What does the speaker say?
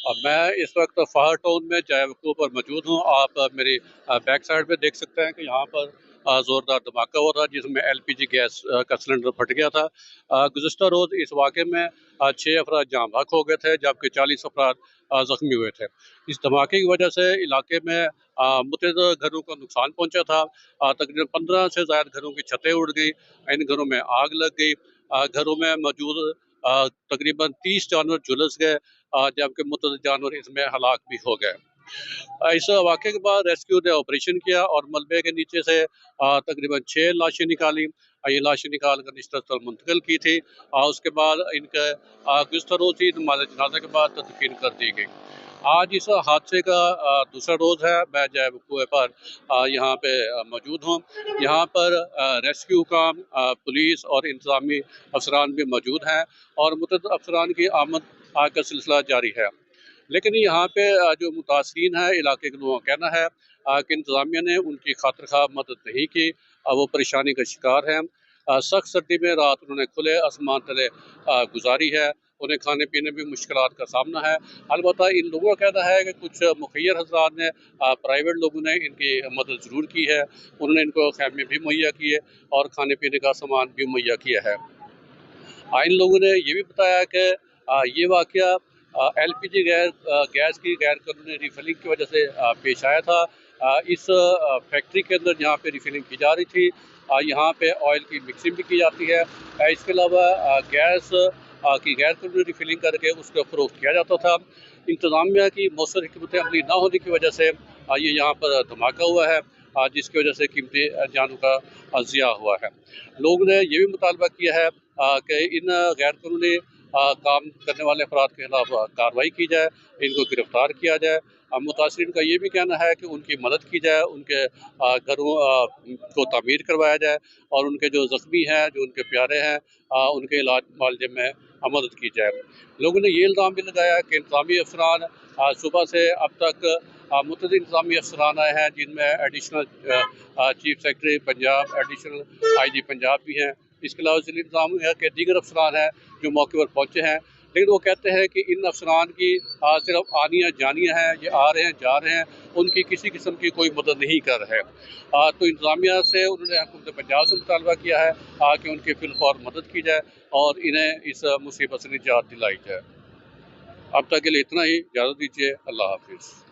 मैं इस वक्त फाहर टाउन में जैवको पर मौजूद हूँ। आप मेरी बैक साइड पे देख सकते हैं कि यहाँ पर ज़ोरदार धमाका हो रहा है जिसमें एलपीजी गैस का सिलेंडर फट गया था। गुज़िश्ता रोज़ इस वाक़े में 6 अफराद जाँ बहक हो गए थे जबकि 40 अफराद ज़ख्मी हुए थे। इस धमाके की वजह से इलाके में मुतअद्दिद घरों को नुकसान पहुँचा था। तकरीबन 15 से ज़ायद घरों की छतें उड़ गई, इन घरों में आग लग गई। घरों में मौजूद तकरीबन 30 जानवर झुलस गए, जबकि मुतअद्दिद जानवर इसमें हलाक भी हो गए। इस वाक़े के बाद रेस्क्यू ने ऑपरेशन किया और मलबे के नीचे से तकरीबन 6 लाशें निकाली। ये लाशें निकाल कर निश्चित स्थल मुंतकिल की थी। उसके बाद इनके गुज़िश्ता रोज़ ही नमाज़ जनाज़ा के बाद तदफ़ीन कर दी गई। आज इस हादसे का दूसरा रोज़ है। मैं जैवको पर यहाँ पे मौजूद हूँ। यहाँ पर रेस्क्यू काम, पुलिस और इंतज़ामी अफसरान भी मौजूद हैं और मुतअद्दिद अफसरान की आमद का सिलसिला जारी है। लेकिन यहाँ पे जो मुतासरीन है इलाके के लोगों का कहना है कि इंतज़ामिया ने उनकी खातिर-ख़्वाह मदद नहीं की। वो परेशानी का शिकार हैं। सख्त सर्दी में रात उन्होंने खुले आसमान तले गुजारी है। उन्हें खाने-पीने में मुश्किलात का सामना है। अलबत्ता इन लोगों का कहना है कि कुछ मुखय्यर हज़रात ने, प्राइवेट लोगों ने इनकी मदद ज़रूर की है। उन्होंने इनको ख़ैमे भी मुहैया किए और खाने-पीने का सामान भी मुहैया किया है। इन लोगों ने ये भी बताया कि ये वाक़या एलपीजी गैस की गैर कानूनी रिफिलिंग की वजह से पेश आया था। इस फैक्ट्री के अंदर जहाँ पे रिफिलिंग की जा रही थी, यहाँ पे ऑयल की मिक्सिंग भी की जाती है। इसके अलावा गैस की गैर कानूनी रिफिलिंग करके उसको फ़रोख्त किया जाता था। इंतज़ामिया की मौसर हिकमत अमली ना होने की वजह से ये यहाँ पर धमाका हुआ है, जिसकी वजह से कीमती जानों का ज़िया हुआ है। लोगों ने ये भी मुतालबा किया है कि इन गैर कानूनी काम करने वाले अफराद के खिलाफ कार्रवाई की जाए, इनको गिरफ्तार किया जाए। मुतासरीन का ये भी कहना है कि उनकी मदद की जाए, उनके घरों को तामीर करवाया जाए और उनके जो ज़ख्मी हैं, जो उनके प्यारे हैं, उनके इलाज मुआलजे में मदद की जाए। लोगों ने ये इल्ज़ाम भी लगाया कि इंतज़ामी अफसरान सुबह से अब तक मुतअद्दिद इंतज़ामी अफसरान आए हैं, जिनमें additional chief secretary Punjab, additional IG Punjab भी हैं। इसके अलावा ज़िला इंतज़ामिया के दीगर अफसरान हैं जो मौके पर पहुँचे हैं। लेकिन वो कहते हैं कि इन अफसरान की सिर्फ आनियाँ-जानियाँ हैं, ये आ रहे हैं, जा रहे हैं, उनकी किसी किस्म की कोई मदद नहीं कर रहे। तो इंतज़ामिया से उन्होंने हुकूमत पंजाब से मुतालबा किया है कि उनकी फ़िलफ़ौर मदद की जाए और इन्हें इस मुसीबत से निजात दिलाई जाए। अब तक के लिए इतना ही, इजाज़त दीजिए। अल्लाह हाफ़िज़।